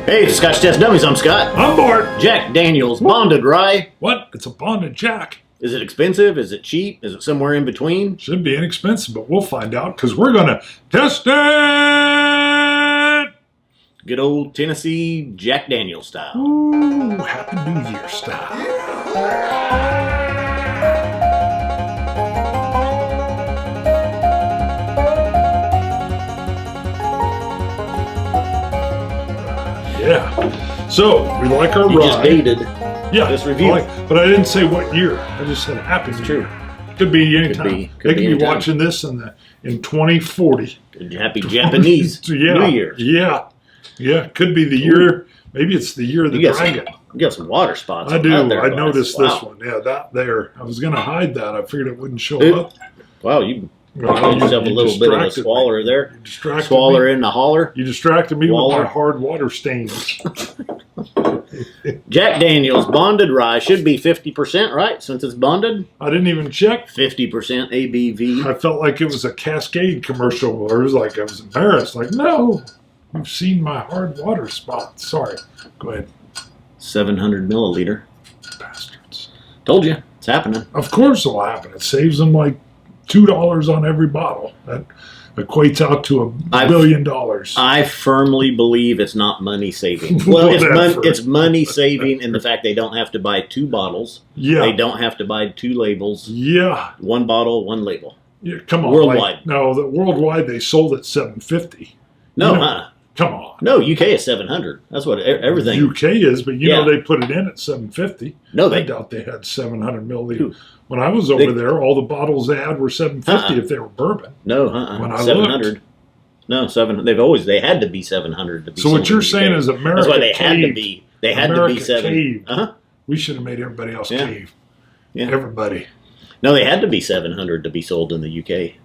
Hey, it's Scotch Test Dummies. I'm Scott. I'm Bart. Jack Daniels Bonded Rye. What? It's a bonded Jack. Is it expensive? Is it cheap? Is it somewhere in between? Should be inexpensive, but we'll find out because we're going to test it. Good old Tennessee Jack Daniels style. Ooh, Happy New Year style. Yeah. So, we like our You rye. just dated Yeah, this review. but I didn't say what year. I just said Happy New Year. Could be anytime. They could be anytime. watching this in 2040. Happy Japanese New Year. Yeah. Could be the year. Maybe it's the year of the dragon. You got some water spots. I do. out there, I guys. noticed Wow. this one. Yeah, that there. I was going to hide that. I figured it wouldn't show up. Wow, you Well, got yourself a you little bit of a distracted swaller there. You distracted Swaller me. in the holler. You distracted me Waller. with my hard water stains. Jack Daniels Bonded Rye should be 50%, right? Since it's bonded. I didn't even check. 50% ABV. I felt like it was a Cascade commercial where it was like I was embarrassed. Like, no, you've seen my hard water spot. Sorry. Go ahead. 700 milliliter. Bastards. Told you. It's happening. Of course it'll happen. It saves them like $2 on every bottle. That equates out to $1 billion. I firmly believe it's not money saving. Well, it's money saving in the fact they don't have to buy 2 bottles. Yeah. They don't have to buy 2 labels. Yeah. 1 bottle, 1 label. Yeah. Come on. Worldwide. Worldwide they sold at $7.50. No, Come on. No, UK is 700. That's what everything. UK is, but you know they put it in at $7.50. No, I doubt they had 700 milliliters. When I was over there, all the bottles they had were $7.50 if they were bourbon. No, When I 700. looked. No, 7. They had to be 700 to be. So what sold you're in the saying UK. is America That's why they had to caved. be. They had to be America 7. caved. Uh-huh. We should have made everybody else cave. Yeah. Everybody. No, they had to be 700 to be sold in the UK.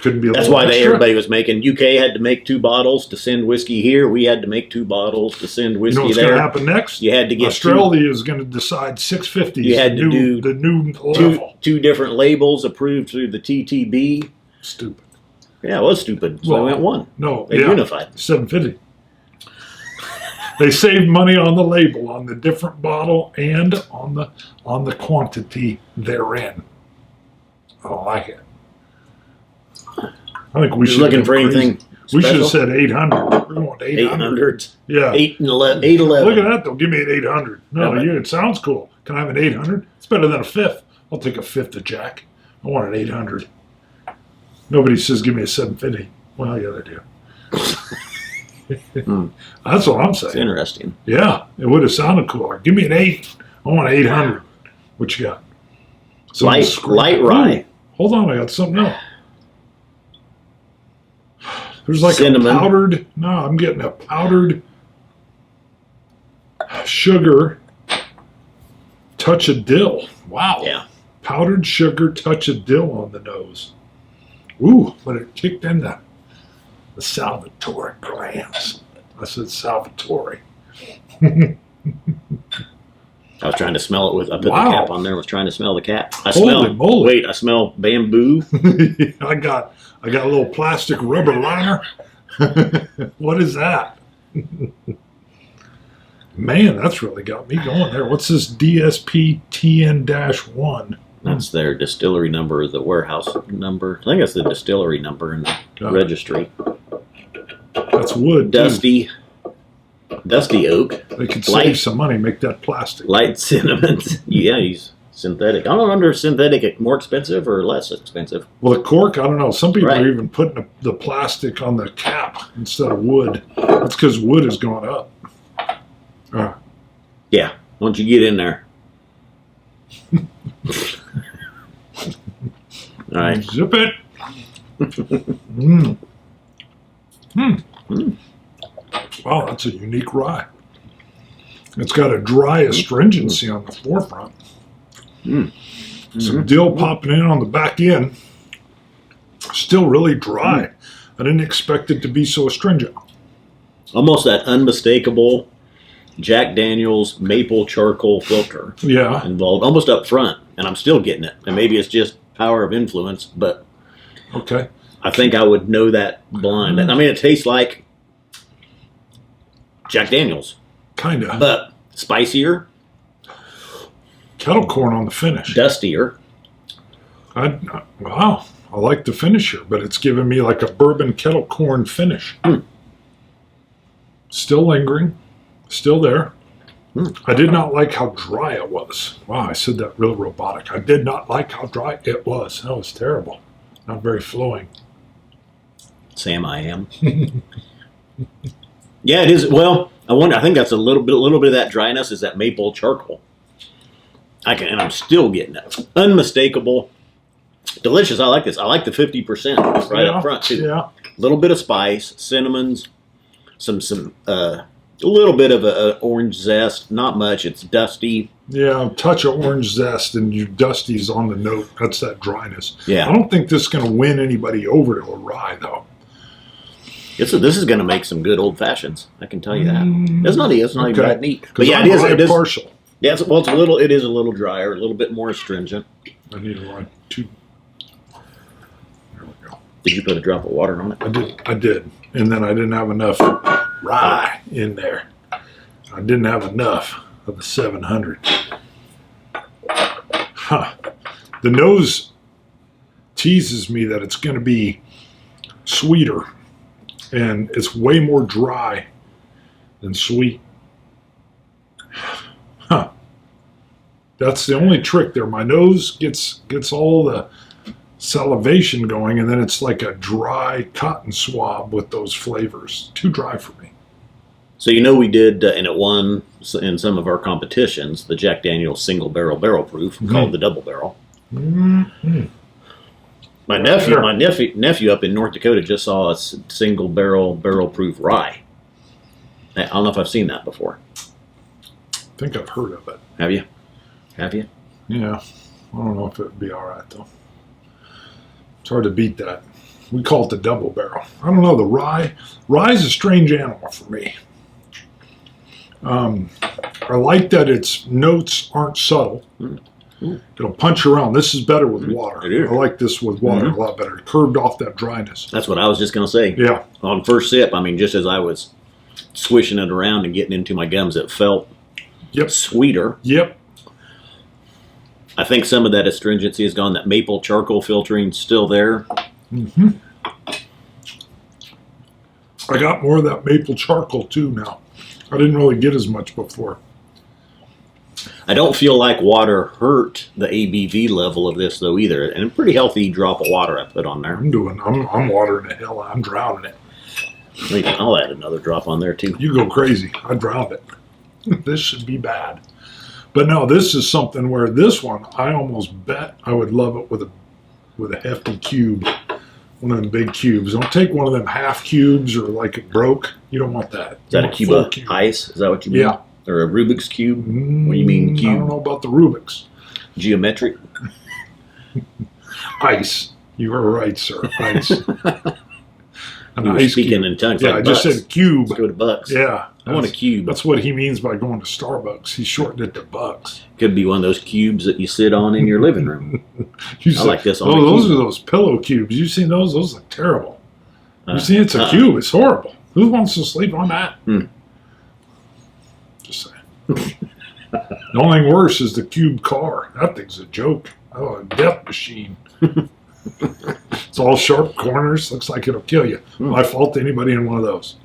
Couldn't be a That's little why extra. everybody was making. UK had to make 2 bottles to send whiskey here. We had to make 2 bottles to send You whiskey know what's there. going to happen next? You had to get Australia is going to decide 650 You had to do the new level. two different labels approved through the TTB. Stupid. Yeah, it was stupid. So Well, they went 1. No, They unified. 750. They saved money on the label, on the different bottle, and on the quantity therein. I like it. I think we should looking for anything. We should have special? said 800. We're going to 800. 800. Yeah. 811. Look at that, though. Give me an 800. No, Yeah. it sounds cool. Can I have an 800? It's better than a 5th. I'll take a 5th of Jack. I want an 800. Nobody says give me a 750. Well, yeah, they do. That's what I'm It's saying. interesting. Yeah, it would have sounded cooler. Give me an 8. I want an 800. What you got? Light rye. Ooh, hold on, I got something else. There's like Cinnamon. a powdered. No, I'm getting a powdered sugar, touch of dill. Wow. Yeah. Powdered sugar, touch of dill on the nose. Ooh, but it kicked in the Salvatore grams. I said Salvatore. I was trying to smell it with. I put the cap on there. Was trying to smell the cap. Holy moly. Wait, I smell bamboo. I got a little plastic rubber liner. What is that? Man, that's really got me going there. What's this DSP TN-1? That's their distillery number, the warehouse number. I think that's the distillery number in the registry. That's wood. Dusty oak. They could save some money, make that plastic. Light cinnamon. Yeah, he's synthetic. I don't know, under synthetic more expensive or less expensive. Well, the cork, I don't know. Some people Right. are even putting the plastic on the cap instead of wood. That's because wood is going up. Yeah, once you get in there. All right. Zip it. Wow, that's a unique rye. It's got a dry astringency on the forefront. Some dill popping in on the back end. Still really dry. I didn't expect it to be so astringent. Almost that unmistakable Jack Daniels maple charcoal filter Yeah. involved, almost up front, and I'm still getting it. And maybe it's just power of influence, but Okay. I think I would know that blind. I mean, it tastes like Jack Daniels, Kinda. but spicier, Kettle corn on the finish. dustier. Wow. I like the finisher, but it's giving me like a bourbon kettle corn finish. Still lingering. Still there. I did not like how dry it was. Wow, I said that real robotic. I did not like how dry it was. That was terrible. Not very flowing. Sam, I am. Yeah, it is. Well, I think that's a little bit of that dryness is that maple charcoal. And I'm still getting it. Unmistakable. Delicious. I like this. I like the 50% up front too. Yeah. A little bit of spice, cinnamons, some a little bit of a orange zest. Not much. It's dusty. Yeah, a touch of orange zest and your dusty's on the note. That's that dryness. Yeah. I don't think this is going to win anybody over to a rye though. This is going to make some good old fashions. I can tell you that. It's not even that neat. But yeah, I'm it is partial. Yeah, it is a little drier, a little bit more astringent. I need a rye too. There we go. Did you put a drop of water on it? I did. And then I didn't have enough rye in there. I didn't have enough of the 700. The nose teases me that it's going to be sweeter. And it's way more dry than sweet. That's the only trick there. My nose gets all the salivation going, and then it's like a dry cotton swab with those flavors. Too dry for me. So we did, and it won in some of our competitions, the Jack Daniel's single barrel proof called the double barrel. Mm-hmm. My nephew up in North Dakota just saw a single barrel proof rye. I don't know if I've seen that before. I think I've heard of it. Have you? Yeah. I don't know if it would be all right, though. It's hard to beat that. We call it the double barrel. I don't know, the rye. Rye's a strange animal for me. I like that its notes aren't subtle. It'll punch around. This is better with water. It is. I like this with water a lot better. It curved off that dryness. That's what I was just going to say. Yeah. On first sip, just as I was swishing it around and getting into my gums, it felt sweeter. Yep. I think some of that astringency is gone. That maple charcoal filtering's still there. Mm-hmm. I got more of that maple charcoal too now. I didn't really get as much before. I don't feel like water hurt the ABV level of this though either, and a pretty healthy drop of water I put on there. I'm watering the hell. I'm drowning it. I'll add another drop on there too. You go crazy. I drowned it. This should be bad. But no, this is something where this one, I almost bet I would love it with a hefty cube. One of them big cubes. Don't take one of them half cubes or like it broke. You don't want that. Is that a cube of ice? Is that what you mean? Yeah. Or a Rubik's Cube? What do you mean cube? I don't know about the Rubik's. Geometric? Ice. You are right, sir. Ice. You were speaking in tongues. Yeah, like I just said cube. Let's go to bucks. Yeah. I want a cube. That's what he means by going to Starbucks. He shortened it to bucks. Could be one of those cubes that you sit on in your living room. I like this on those are those pillow cubes. You seen those? Those look terrible. You see, it's a cube. It's horrible. Who wants to sleep on that? Just saying. The only thing worse is the cube car. That thing's a joke. Oh, a death machine. It's all sharp corners. Looks like it'll kill you. My fault to anybody in one of those.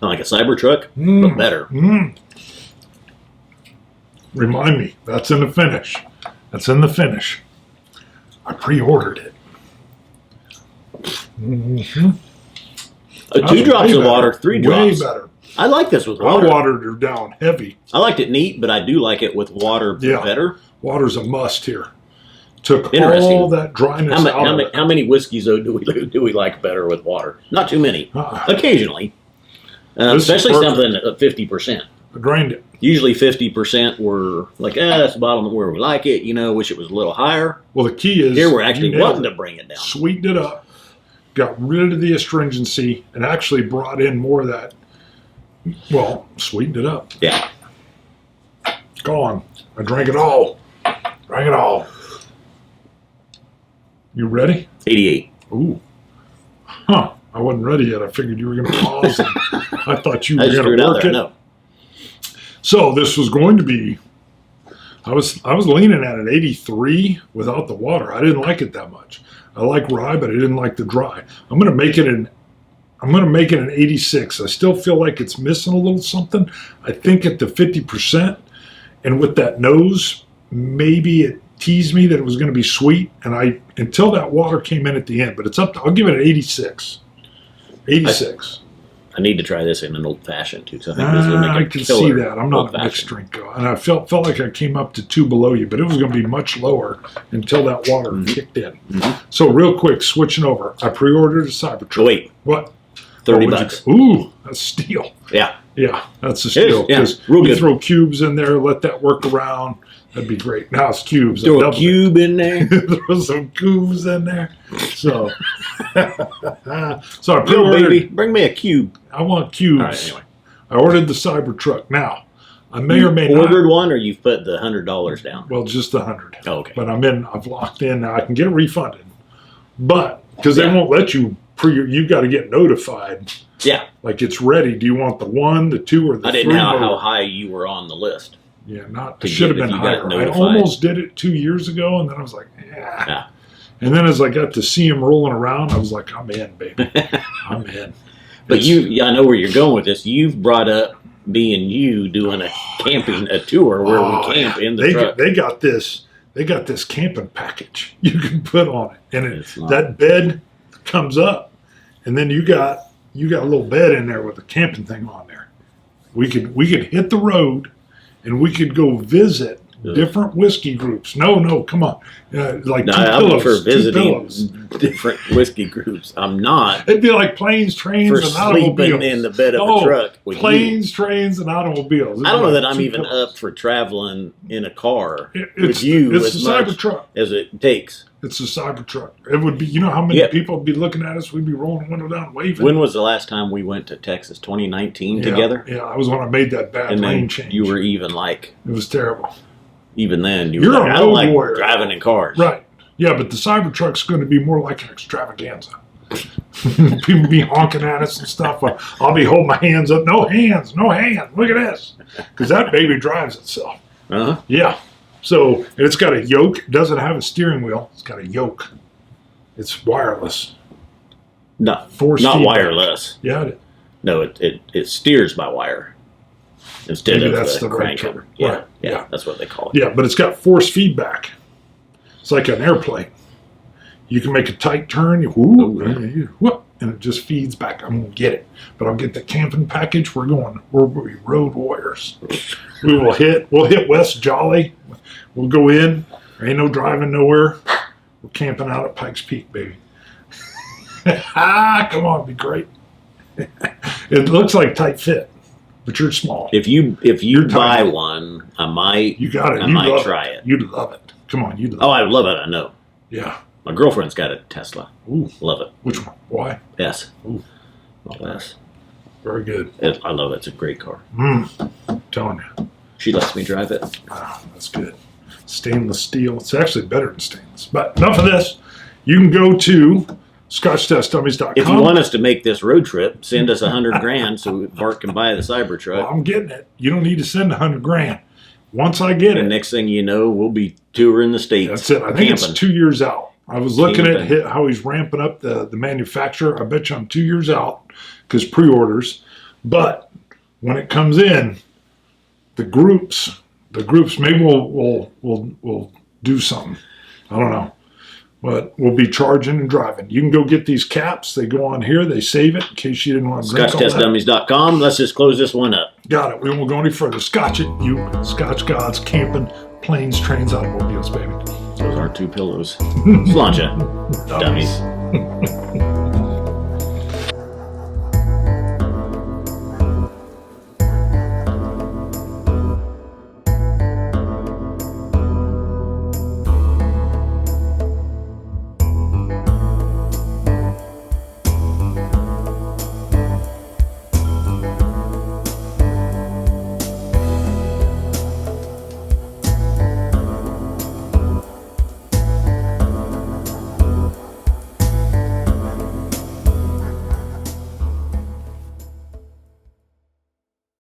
Like a Cybertruck, but better. Remind me. That's in the finish. That's in the finish. I pre-ordered it. 2 drops of water, 3 drops. Way better. I like this with water. I watered her down heavy. I liked it neat, but I do like it with water better. Water's a must here. Took all that dryness out of it. How many whiskeys though do we like better with water? Not too many. Occasionally, especially something at 50%. I drained it. Usually 50% were like, that's the bottom where we like it. Wish it was a little higher. Well, the key is here we're actually wanting to bring it down. Sweetened it up, got rid of the astringency, and actually brought in more of that. Well, sweetened it up. Yeah. Gone. I drank it all. Drank it all. You ready? 88. Ooh. Huh. I wasn't ready yet. I figured you were going to pause. And I thought you were I just threw going it to out work there. it. No. So this was going to be. I was leaning at an 83 without the water. I didn't like it that much. I like rye, but I didn't like the dry. I'm going to make it an 86. I still feel like it's missing a little something. I think at the 50%, and with that nose, maybe it teased me that it was going to be sweet, and until that water came in at the end. But it's up to, I'll give it an 86. 86. I need to try this in an old fashioned too. So I think this will make I a can killer see that. I'm not a mixed old-fashioned. drink guy, and I felt like I came up to 2 below you, but it was going to be much lower until that water kicked in. So real quick, switching over, I pre-ordered a Cybertruck. Wait, What? $30. Ooh, that's steal. Yeah, Yeah, that's a steal. yeah, Because real you good. throw cubes in there, let that work around. That'd be great. Now it's cubes. throw a Double it. cube in there. Throw some cubes in there. So, so I Yo, pre-ordered. baby, bring me a cube. I want cubes. All right, anyway. I ordered the Cybertruck. Now, I may You or may ordered not. one, or you've put the $100 down. Well, just 100. Oh, okay. But I've locked in now. I can get it refunded, but because they Yeah. won't let you you got to get notified. Yeah, Like it's ready. Do you want the 1, the 2, or the I 3? didn't know how motor? high you were on the list. Yeah, not. To It should have get- if been you got higher. I notified. almost did it 2 years ago, and then I was like, yeah. Yeah. And then as I got to see him rolling around, I was like, I'm in, baby. I'm in. But It's- I know where you're going with this. You've brought up being you doing a tour where Oh, we camp yeah. in the truck. They got this. They got this camping package you can put on it, and It's not- that bed comes up, and then you got a little bed in there with a camping thing on there. We could hit the road, and we could go visit Yeah. different whiskey groups. No, come on, like No, two I'm pillows, for 2 visiting pillows. different whiskey groups. I'm not It'd be like planes, trains, for and sleeping automobiles. in the bed of No, a truck with you. planes, trains, and automobiles. I don't know that I'm Two even pillows. up for traveling in a car It's with you It's as a much Cybertruck. as it takes. It's a Cybertruck. It would be. You know how many Yeah. people would be looking at us? We'd be rolling the window down, waving. When was the last time we went to Texas? 2019 Yeah, together? Yeah, I was when I made that bad And lane then change. you were even like, It was terrible. even then, you You're were like, a I don't road like warrior. driving in cars. Right. Yeah, but the Cybertruck's going to be more like an extravaganza. People be honking at us and stuff. I'll be holding my hands up. No hands. No hands. Look at this. Because that baby drives itself. Uh-huh. Yeah. So, and it's got a yoke. It doesn't have a steering wheel. It's got a yoke. It's wireless. No, Force not feedback. wireless. Yeah. No, it steers by wire instead Maybe of that's the right cranking. term. Yeah, Right. yeah, Yeah. that's what they call it. Yeah, but it's got force feedback. It's like an airplane. You can make a tight turn, whoop, and it just feeds back. I'm gonna get it, but I'll get the camping package. We'll be road warriors. We'll hit West Jolly. We'll go in. There ain't no driving nowhere. We're camping out at Pikes Peak, baby. Come on, it'd be great. It looks like tight fit, but you're small. If you You're buy tiny. one, I might. You got it. I You might love try it. You'd love it. Come on, you'd love Oh, I love it. I know. it. Yeah. My girlfriend's got a Tesla. Ooh, Love it. which one? Why? Yes. Ooh. All S. Very good. I love it. It's a great car. I'm telling you. She lets me drive it. Wow, that's good. Stainless steel. It's actually better than stainless. But enough of this. You can go to ScotchTestDummies.com. If you want us to make this road trip, send us $100,000 so Bart can buy the Cybertruck. Well, I'm getting it. You don't need to send $100,000. Once I get And it, next thing you know, we'll be touring the states. that's it. I think it's camping. 2 years out. I was looking at Camping. how he's ramping up the manufacturer. I bet you I'm 2 years out because pre-orders. But when it comes in, the groups, maybe we'll do something. I don't know. But we'll be charging and driving. You can go get these caps. They go on here. They save it in case you didn't want to drink all that. ScotchTestDummies.com. Let's just close this one up. Got it. We won't go any further. Scotch it, you Scotch gods, camping, planes, trains, automobiles, baby. Those are 2 pillows. Sláinte, dummies. Dummies.